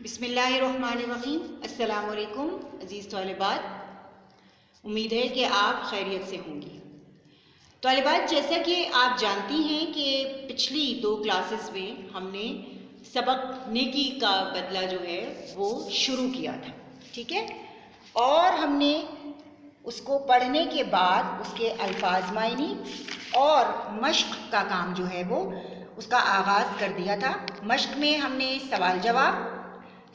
بسم اللہ الرحمن الرحیم۔ السلام علیکم عزیز طالبات، امید ہے کہ آپ خیریت سے ہوں گی۔ طالبات، جیسا کہ آپ جانتی ہیں کہ پچھلی 2 کلاسز میں ہم نے سبق نیکی کا بدلہ جو ہے وہ شروع کیا تھا، ٹھیک ہے، اور ہم نے اس کو پڑھنے کے بعد اس کے الفاظ معنی اور مشق کا کام جو ہے وہ اس کا آغاز کر دیا تھا۔ مشق میں ہم نے سوال جواب،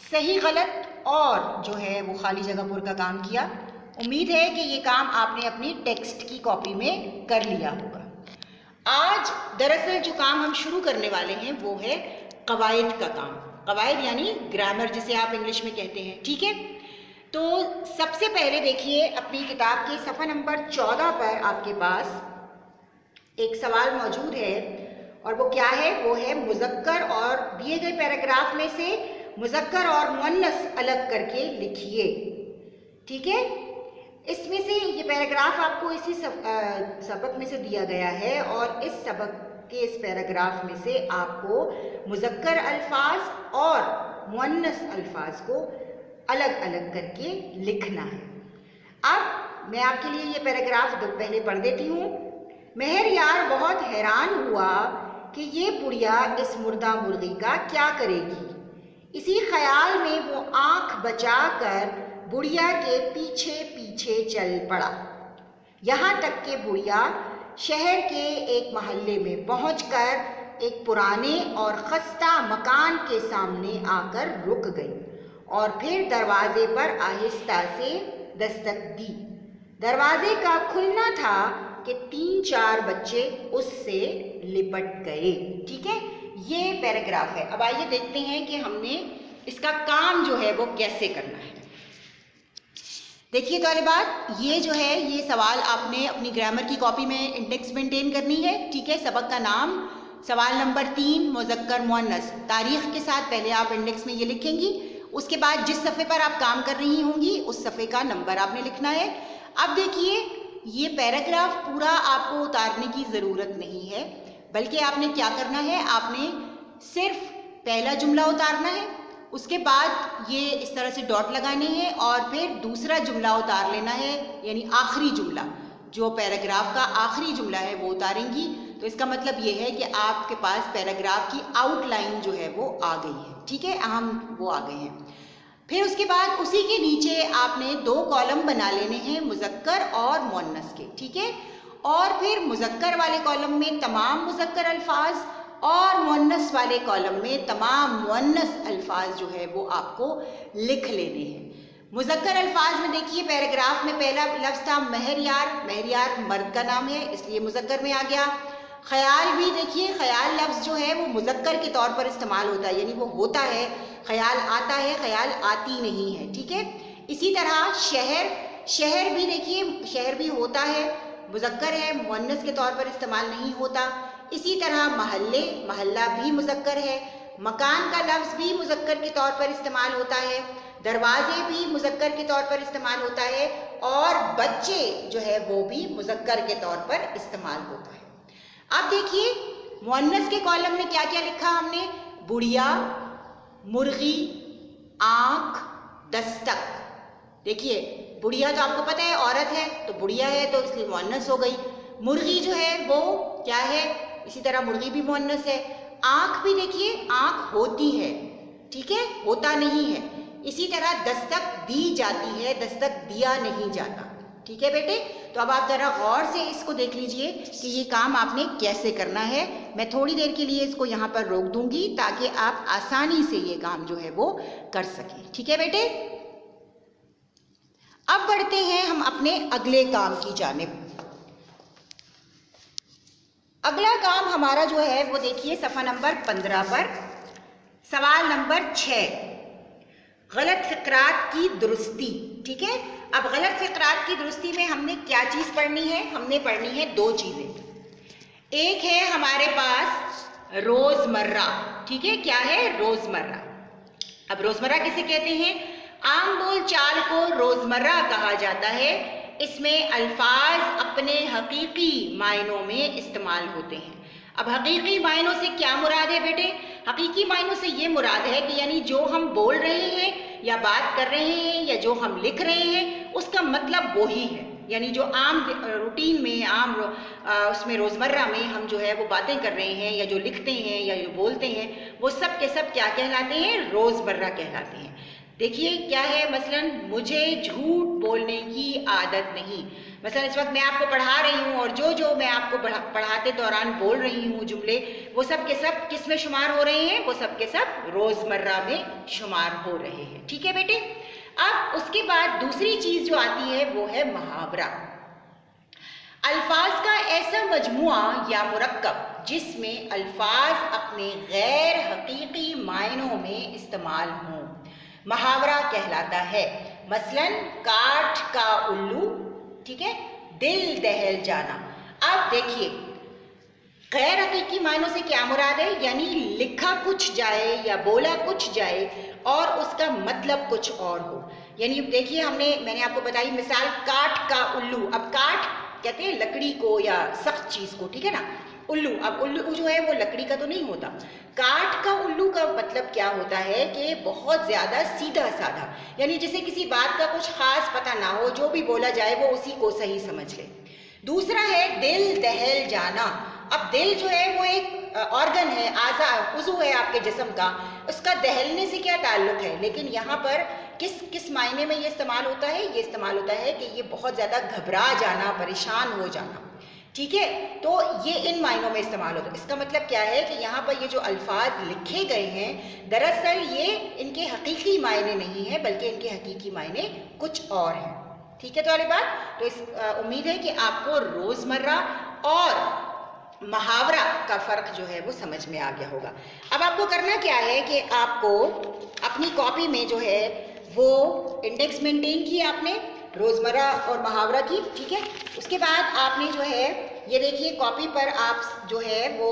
صحیح غلط اور جو ہے وہ خالی جگہ پر کا کام کیا۔ امید ہے کہ یہ کام آپ نے اپنی ٹیکسٹ کی کاپی میں کر لیا ہوگا۔ آج دراصل جو کام ہم شروع کرنے والے ہیں وہ ہے قواعد کا کام۔ قواعد یعنی گرامر جسے آپ انگلش میں کہتے ہیں، ٹھیک ہے۔ تو سب سے پہلے دیکھیے اپنی کتاب کے صفحہ نمبر 14 پر آپ کے پاس ایک سوال موجود ہے، اور وہ کیا ہے؟ وہ ہے مذکر اور دیے گئے پیراگراف میں سے مذکر اور مؤنث الگ کر کے لکھیے، ٹھیک ہے۔ اس میں سے یہ پیراگراف آپ کو اسی سبق میں سے دیا گیا ہے، اور اس سبق کے اس پیراگراف میں سے آپ کو مذکر الفاظ اور مؤنث الفاظ کو الگ الگ کر کے لکھنا ہے۔ اب میں آپ کے لیے یہ پیراگراف پہلے پڑھ دیتی ہوں۔ مہر یار بہت حیران ہوا کہ یہ بڑھیا اس مردہ مرغی کا کیا کرے گی۔ اسی خیال میں وہ آنکھ بچا کر بڑھیا کے پیچھے پیچھے چل پڑا، یہاں تک کہ بڑھیا شہر کے ایک محلے میں پہنچ کر ایک پرانے اور خستہ مکان کے سامنے آ کر رک گئی، اور پھر دروازے پر آہستہ سے دستک دی۔ دروازے کا کھلنا تھا کہ 3-4 بچے اس سے لپٹ گئے، ٹھیک ہے۔ یہ پیراگراف ہے۔ اب آئیے دیکھتے ہیں کہ ہم نے اس کا کام جو ہے وہ کیسے کرنا ہے۔ دیکھیے طالبات، یہ جو ہے یہ سوال آپ نے اپنی گرامر کی کاپی میں انڈیکس مینٹین کرنی ہے، ٹھیک ہے۔ سبق کا نام سوال نمبر 3 مذکر مؤنث، تاریخ کے ساتھ پہلے آپ انڈیکس میں یہ لکھیں گی، اس کے بعد جس صفحے پر آپ کام کر رہی ہوں گی اس صفحے کا نمبر آپ نے لکھنا ہے۔ اب دیکھیے یہ پیراگراف پورا آپ کو اتارنے کی ضرورت نہیں ہے، بلکہ آپ نے کیا کرنا ہے، آپ نے صرف پہلا جملہ اتارنا ہے، اس کے بعد یہ اس طرح سے ڈاٹ لگانے ہیں، اور پھر دوسرا جملہ اتار لینا ہے، یعنی آخری جملہ جو پیراگراف کا آخری جملہ ہے وہ اتاریں گی۔ تو اس کا مطلب یہ ہے کہ آپ کے پاس پیراگراف کی آؤٹ لائن جو ہے وہ آ گئی ہے، ٹھیک ہے، اہم وہ آ گئے ہیں۔ پھر اس کے بعد اسی کے نیچے آپ نے 2 کالم بنا لینے ہیں مذکر اور مؤنث کے، ٹھیک ہے، اور پھر مذکر والے کالم میں تمام مذکر الفاظ اور مؤنث والے کالم میں تمام مؤنث الفاظ جو ہے وہ آپ کو لکھ لینے ہیں۔ مذکر الفاظ میں دیکھیے پیراگراف میں پہلا لفظ تھا مہر یار، مہر یار مرد کا نام ہے اس لیے مذکر میں آ گیا۔ خیال بھی دیکھیے، خیال لفظ جو ہے وہ مذکر کے طور پر استعمال ہوتا ہے، یعنی وہ ہوتا ہے، خیال آتا ہے، خیال آتی نہیں ہے، ٹھیک ہے۔ اسی طرح شہر، شہر بھی دیکھیے شہر بھی ہوتا ہے، مذکر ہے، مؤنث کے طور پر استعمال نہیں ہوتا۔ اسی طرح محلے، محلہ بھی مذکر ہے، مکان کا لفظ بھی مذکر کے طور پر استعمال ہوتا ہے، دروازے بھی مذکر کے طور پر استعمال ہوتا ہے، اور بچے جو ہے وہ بھی مذکر کے طور پر استعمال ہوتا ہے۔ اب دیکھیے مؤنث کے کالم میں کیا کیا لکھا ہم نے؟ بڑھیا، مرغی، آنکھ، دستک۔ دیکھیے بڑھیا تو آپ کو پتہ ہے عورت ہے، تو بڑھیا ہے تو اس لیے مؤنث ہو گئی۔ مرغی جو ہے وہ کیا ہے؟ اسی طرح مرغی بھی مؤنث ہے۔ آنکھ بھی دیکھیے آنکھ ہوتی ہے، ٹھیک ہے، ہوتا نہیں ہے۔ اسی طرح دستک دی جاتی ہے، دستک دیا نہیں جاتا، ٹھیک ہے بیٹے۔ تو اب آپ ذرا غور سے اس کو دیکھ لیجئے کہ یہ کام آپ نے کیسے کرنا ہے۔ میں تھوڑی دیر کے لیے اس کو یہاں پر روک دوں گی تاکہ آپ آسانی سے یہ کام جو ہے وہ کر سکیں، ٹھیک ہے بیٹے۔ اب بڑھتے ہیں ہم اپنے اگلے کام کی جانب۔ اگلا کام ہمارا جو ہے وہ دیکھیے صفحہ نمبر 15 پر سوال نمبر 6 غلط فقرات کی درستی، ٹھیک ہے۔ اب غلط فقرات کی درستی میں ہم نے کیا چیز پڑھنی ہے؟ ہم نے پڑھنی ہے 2 چیزیں۔ ایک ہے ہمارے پاس روزمرہ، ٹھیک ہے، کیا ہے؟ روزمرہ۔ اب روزمرہ کسے کہتے ہیں؟ عام بول چال کو روزمرہ کہا جاتا ہے، اس میں الفاظ اپنے حقیقی معنوں میں استعمال ہوتے ہیں۔ اب حقیقی معنوں سے کیا مراد ہے بیٹے؟ حقیقی معنوں سے یہ مراد ہے کہ یعنی جو ہم بول رہے ہیں یا بات کر رہے ہیں یا جو ہم لکھ رہے ہیں اس کا مطلب وہی ہے. یعنی جو عام روٹین میں اس میں روزمرہ میں ہم جو ہے وہ باتیں کر رہے ہیں یا جو لکھتے ہیں یا جو بولتے ہیں وہ سب کے سب کیا کہلاتے ہیں؟ روزمرہ کہلاتے ہیں. دیکھیے کیا ہے، مثلاً مجھے جھوٹ بولنے کی عادت نہیں. مثلاً اس وقت میں آپ کو پڑھا رہی ہوں اور جو میں آپ کو پڑھاتے دوران بول رہی ہوں جملے، وہ سب کے سب کس میں شمار ہو رہے ہیں؟ وہ سب کے سب روزمرہ میں شمار ہو رہے ہیں. ٹھیک ہے بیٹے؟ اب اس کے بعد دوسری چیز جو آتی ہے وہ ہے محاورہ. الفاظ کا ایسا مجموعہ یا مرکب جس میں الفاظ اپنے غیر حقیقی معنوں میں استعمال ہوں محاورہ کہلاتا ہے. مثلاً کاٹھ کا الو، ٹھیک ہے، دل دہل جانا. اب دیکھیے غیر حقیقی معنوں سے کیا مراد ہے؟ یعنی لکھا کچھ جائے یا بولا کچھ جائے اور اس کا مطلب کچھ اور ہو. یعنی دیکھیے میں نے آپ کو بتائی مثال کاٹھ کا الو. اب کاٹھ کہتے ہیں لکڑی کو یا سخت چیز کو، ٹھیک ہے نا. الو، اب الو جو ہے وہ لکڑی کا تو نہیں ہوتا. کاٹھ کا الو کا مطلب کیا ہوتا ہے کہ بہت زیادہ سیدھا سادھا، یعنی جسے کسی بات کا کچھ خاص پتہ نہ ہو، جو بھی بولا جائے وہ اسی کو صحیح سمجھ لے. دوسرا ہے دل دہل جانا. اب دل جو ہے وہ ایک آرگن ہے، عضو ہے آپ کے جسم کا، اس کا دہلنے سے کیا تعلق ہے؟ لیکن یہاں پر کس معنی میں یہ استعمال ہوتا ہے؟ یہ استعمال ہوتا ہے کہ یہ بہت زیادہ گھبرا جانا، پریشان ہو جانا. ٹھیک ہے، تو یہ ان معنوں میں استعمال ہوتا ہے. اس کا مطلب کیا ہے کہ یہاں پر یہ جو الفاظ لکھے گئے ہیں دراصل یہ ان کے حقیقی معنی نہیں ہیں بلکہ ان کے حقیقی معنی کچھ اور ہیں. ٹھیک ہے طالبات؟ تو امید ہے کہ آپ کو روزمرہ اور محاورہ کا فرق جو ہے وہ سمجھ میں آ گیا ہوگا. اب آپ کو کرنا کیا ہے کہ آپ کو اپنی کاپی میں جو ہے وہ انڈیکس مینٹین کی آپ نے روزمرہ اور محاورہ کی. ٹھیک ہے، اس کے بعد آپ نے جو ہے یہ دیکھیے کاپی پر آپ جو ہے وہ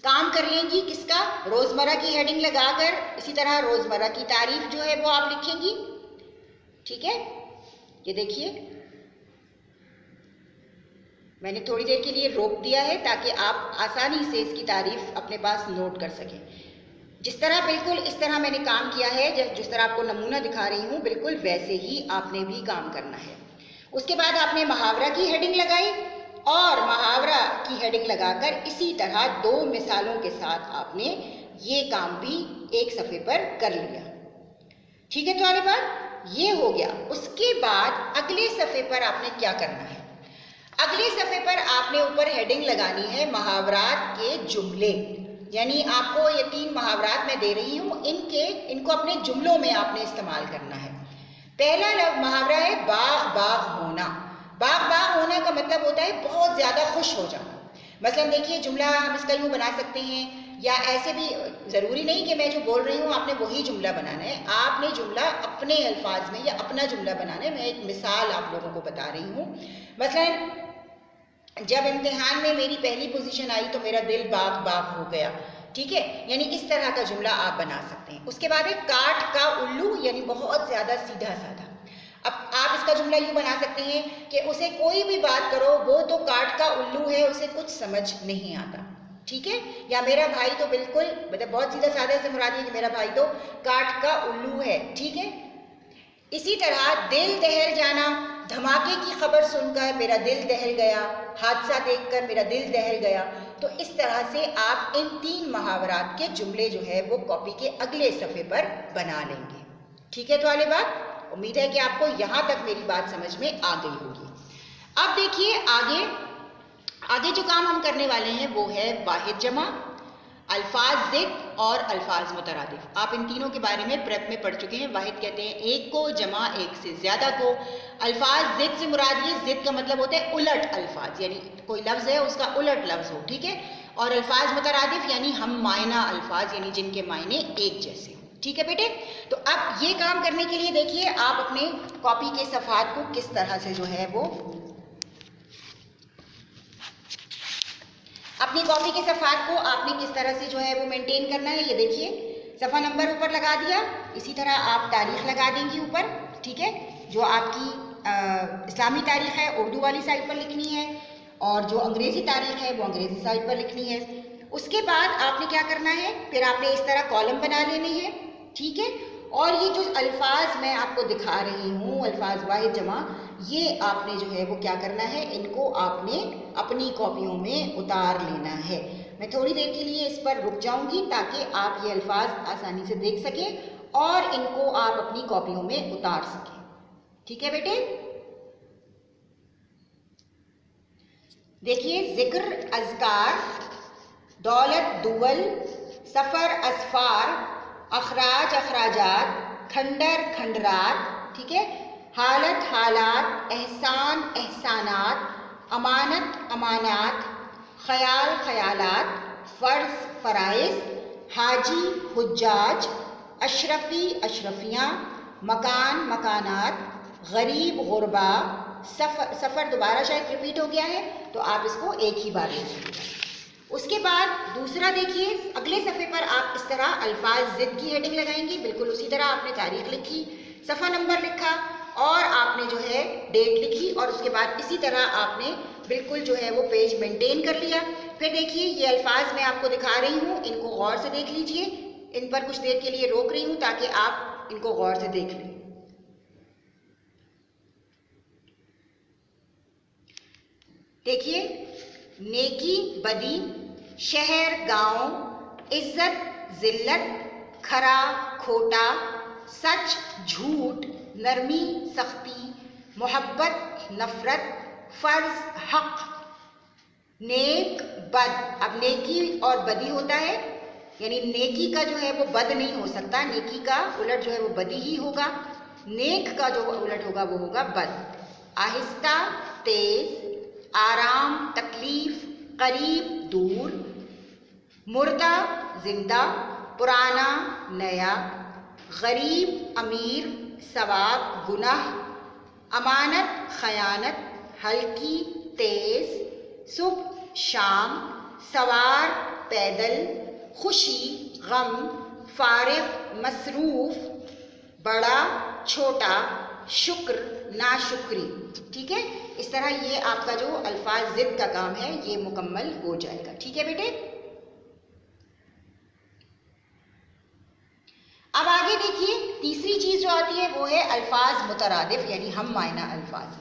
کام کر لیں گی کس کا؟ روزمرہ کی ہیڈنگ لگا کر. اسی طرح روزمرہ کی تعریف جو ہے وہ آپ لکھیں گی. ٹھیک ہے، یہ دیکھیے میں نے تھوڑی دیر کے لیے روک دیا ہے تاکہ آپ آسانی سے اس کی تعریف اپنے پاس نوٹ کر سکیں. جس طرح بالکل اس طرح میں نے کام کیا ہے، جس طرح آپ کو نمونہ دکھا رہی ہوں بالکل ویسے ہی آپ نے بھی کام کرنا ہے. اس کے بعد آپ نے محاورہ کی ہیڈنگ لگائی اور محاورہ کی ہیڈنگ لگا کر اسی طرح دو مثالوں کے ساتھ آپ نے یہ کام بھی ایک صفحے پر کر لیا. ٹھیک ہے طالبات، یہ ہو گیا. اس کے بعد اگلے صفحے پر آپ نے کیا کرنا ہے؟ اگلے صفحے پر آپ نے اوپر ہیڈنگ لگانی ہے محاورات کے جملے. یعنی آپ کو یہ 3 محاورات میں دے رہی ہوں، ان کو اپنے جملوں میں آپ نے استعمال کرنا ہے. پہلا محاورہ ہے باغ باغ ہونا. باغ باغ ہونا کا مطلب ہوتا ہے بہت زیادہ خوش ہو جانا. مثلا دیکھیے جملہ ہم اس کا یوں بنا سکتے ہیں، یا ایسے بھی ضروری نہیں کہ میں جو بول رہی ہوں آپ نے وہی جملہ بنانا ہے. آپ نے جملہ اپنے الفاظ میں یا اپنا جملہ بنانا ہے. میں ایک مثال آپ لوگوں کو بتا رہی ہوں. مثلا جب امتحان میں میری پہلی پوزیشن آئی تو میرا دل باغ باغ ہو گیا. ٹھیک ہے، یعنی اس طرح کا جملہ آپ بنا سکتے ہیں. اس کے بعد ہے کاٹھ کا الو، یعنی بہت زیادہ سیدھا سادھا. اب آپ اس کا جملہ یوں بنا سکتے ہیں کہ اسے کوئی بھی بات کرو وہ تو کاٹھ کا الو ہے، اسے کچھ سمجھ نہیں آتا. ٹھیک ہے، یا میرا بھائی تو بالکل مطلب بہت سیدھا سادھا سے مراد ہے کہ میرا بھائی تو کاٹھ کا الو ہے. ٹھیک ہے، اسی طرح دل دہل جانا، دھماکے کی خبر سن کر میرا دل دہل گیا، حادثہ دیکھ کر میرا دل دہل گیا. تو اس طرح سے آپ ان 3 محاورات کے جملے جو ہے وہ کاپی کے اگلے صفحے پر بنا لیں گے. ٹھیک ہے طالبات، امید ہے کہ آپ کو یہاں تک میری بات سمجھ میں آ گئی ہوگی. اب دیکھیے آگے جو کام ہم کرنے والے ہیں وہ ہے واحد جمع، الفاظ ضد اور الفاظ مترادف. آپ ان تینوں کے بارے میں پریپ میں پڑھ چکے ہیں. واحد کہتے ہیں ایک کو، جمع ایک سے زیادہ کو. الفاظ ضد سے مراد یہ ضد کا مطلب ہوتا ہے الٹ الفاظ، یعنی کوئی لفظ ہے اس کا الٹ لفظ ہو. ٹھیک ہے، اور الفاظ مترادف یعنی ہم معنی الفاظ، یعنی جن کے معنی ایک جیسے ہوں. ٹھیک ہے بیٹے، تو اب یہ کام کرنے کے لیے دیکھیے آپ اپنے کاپی کے صفحات کو کس طرح سے جو ہے وہ اپنی کاپی کے صفحات کو آپ نے کس طرح سے جو ہے وہ مینٹین کرنا ہے. یہ دیکھیے صفحہ نمبر اوپر لگا دیا، اسی طرح آپ تاریخ لگا دیں گی اوپر. ٹھیک ہے، جو آپ کی اسلامی تاریخ ہے اردو والی سائڈ پر لکھنی ہے، اور جو انگریزی تاریخ ہے وہ انگریزی سائڈ پر لکھنی ہے. اس کے بعد آپ نے کیا کرنا ہے، پھر آپ نے اس طرح کالم بنا لینے ہیں، ٹھیک ہے. اور یہ جو الفاظ میں آپ کو دکھا رہی ہوں، الفاظ واحد جمع، یہ آپ نے جو ہے وہ کیا کرنا ہے، ان کو آپ نے اپنی کاپیوں میں اتار لینا ہے. میں تھوڑی دیر کے لیے اس پر رک جاؤں گی تاکہ آپ یہ الفاظ آسانی سے دیکھ سکیں اور ان کو آپ اپنی کاپیوں میں اتار سکیں. ٹھیک ہے بیٹے؟ دیکھیے، ذکر اذکار، دولت دول، سفر اسفار، اخراج اخراجات، کھنڈر کھنڈرات، ٹھیک ہے، حالت حالات، احسان احسانات، امانت امانات، خیال خیالات، فرض فرائض، حاجی حجاج، اشرفی اشرفیاں، مکان مکانات، غریب غربا، سفر دوبارہ شاید ریپیٹ ہو گیا ہے تو آپ اس کو ایک ہی بار لکھیے. اس کے بعد دوسرا دیکھیے، اگلے صفحے پر آپ اس طرح الفاظ ضد کی ہیڈنگ لگائیں گی. بالکل اسی طرح آپ نے تاریخ لکھی، صفحہ نمبر لکھا اور آپ نے جو ہے ڈیٹ لکھی، اور اس کے بعد اسی طرح آپ نے بالکل جو ہے وہ پیج مینٹین کر لیا. پھر دیکھیے، یہ الفاظ میں آپ کو دکھا رہی ہوں، ان کو غور سے دیکھ لیجئے. ان پر کچھ دیر کے لیے روک رہی ہوں تاکہ آپ ان کو غور سے دیکھ لیں. دیکھیے، نیکی بدی، شہر گاؤں، عزت ذلت، کھرا کھوٹا، سچ جھوٹ، نرمی سختی، محبت نفرت، فرض حق، نیک بد. اب نیکی اور بدی ہوتا ہے، یعنی نیکی کا جو ہے وہ بد نہیں ہو سکتا، نیکی کا الٹ جو ہے وہ بدی ہی ہوگا. نیک کا جو الٹ ہوگا وہ ہوگا بد. آہستہ تیز، آرام تکلیف، قریب دور، مردہ زندہ، پرانا نیا، غریب امیر، ثواب گناہ، امانت خیانت، ہلکی تیز، صبح شام، سوار پیدل، خوشی غم، فارغ مصروف، بڑا چھوٹا، شکر ناشکری. ٹھیک ہے، اس طرح یہ آپ کا جو الفاظ ضد کا کام ہے یہ مکمل ہو جائے گا. ٹھیک ہے بیٹے؟ اب آگے دیکھیے، تیسری چیز جو آتی ہے وہ ہے الفاظ مترادف یعنی ہم معنی الفاظ.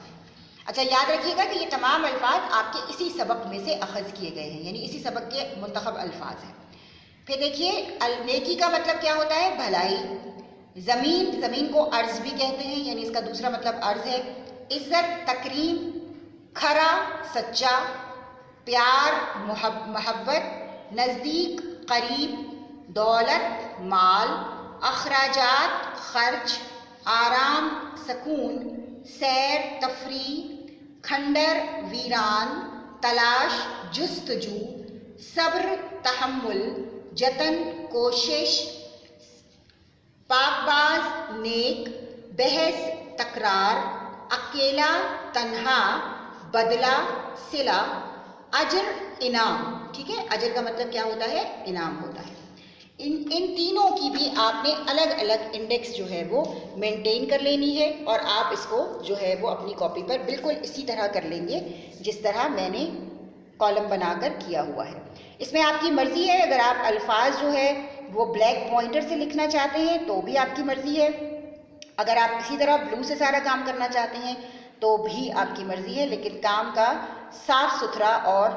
اچھا، یاد رکھیے گا کہ یہ تمام الفاظ آپ کے اسی سبق میں سے اخذ کیے گئے ہیں، یعنی اسی سبق کے منتخب الفاظ ہیں. پھر دیکھیے، نیکی کا مطلب کیا ہوتا ہے؟ بھلائی. زمین کو ارض بھی کہتے ہیں، یعنی اس کا دوسرا مطلب ارض ہے. عزت تکریم، کھرا سچا، پیار محبت، نزدیک قریب، دولت مال، اخراجات خرچ، آرام سکون، سیر تفریح، کھنڈر ویران، تلاش جستجو، صبر تحمل، جتن کوشش، پاک باز نیک، بحث تکرار، اکیلا تنہا، بدلہ صلہ، اجر انعام. ٹھیک ہے، اجر کا مطلب کیا ہوتا ہے؟ انعام ہوتا ہے. ان تینوں کی بھی آپ نے الگ الگ انڈیکس جو ہے وہ مینٹین کر لینی ہے، اور آپ اس کو جو ہے وہ اپنی کاپی پر بالکل اسی طرح کر لیں گے جس طرح میں نے کالم بنا کر کیا ہوا ہے. اس میں آپ کی مرضی ہے، اگر آپ الفاظ جو ہے وہ بلیک پوائنٹر سے لکھنا چاہتے ہیں تو بھی آپ کی مرضی ہے، اگر آپ اسی طرح بلو سے سارا کام کرنا چاہتے ہیں تو بھی آپ کی مرضی ہے، لیکن کام کا صاف ستھرا اور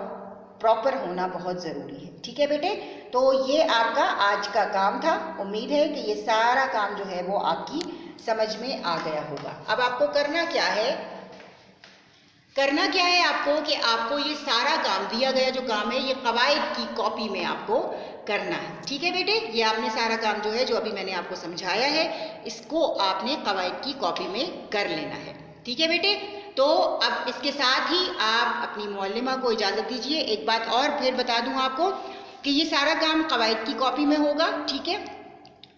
پراپر ہونا بہت ضروری ہے. ٹھیک ہے بیٹے؟ تو یہ آپ کا آج کا کام تھا. امید ہے کہ یہ سارا کام جو ہے وہ آپ کی سمجھ میں آ گیا ہوگا. اب آپ کو کرنا کیا ہے؟ آپ کو کہ آپ کو یہ سارا کام دیا گیا جو کام ہے یہ قواعد کی کاپی میں آپ کو کرنا ہے. ٹھیک ہے بیٹے؟ یہ آپ نے سارا کام جو ہے جو ابھی میں نے آپ کو سمجھایا ہے اس کو آپ نے قواعد کی کاپی میں کر لینا ہے. ٹھیک ہے بیٹے؟ تو اب اس کے ساتھ ہی آپ اپنی معلمہ کو اجازت دیجیے. ایک بات اور پھر بتا دوں آپ کو کہ یہ سارا کام قواعد کی کاپی میں ہوگا. ٹھیک ہے؟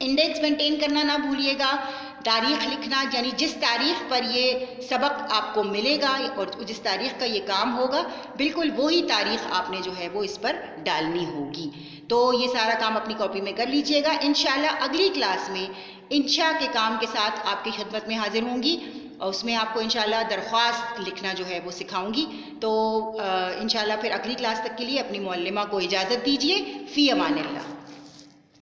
انڈیکس مینٹین کرنا نہ بھولیے گا، تاریخ لکھنا، یعنی جس تاریخ پر یہ سبق آپ کو ملے گا اور جس تاریخ کا یہ کام ہوگا بالکل وہی تاریخ آپ نے جو ہے وہ اس پر ڈالنی ہوگی. تو یہ سارا کام اپنی کاپی میں کر لیجئے گا. انشاءاللہ اگلی کلاس میں انشاء کے کام کے ساتھ آپ کی خدمت میں حاضر ہوں گی. اور اس میں آپ کو انشاءاللہ درخواست لکھنا جو ہے وہ سکھاؤں گی. تو انشاءاللہ پھر اگلی کلاس تک کے لیے اپنی معلمہ کو اجازت دیجیے. فی امان اللہ.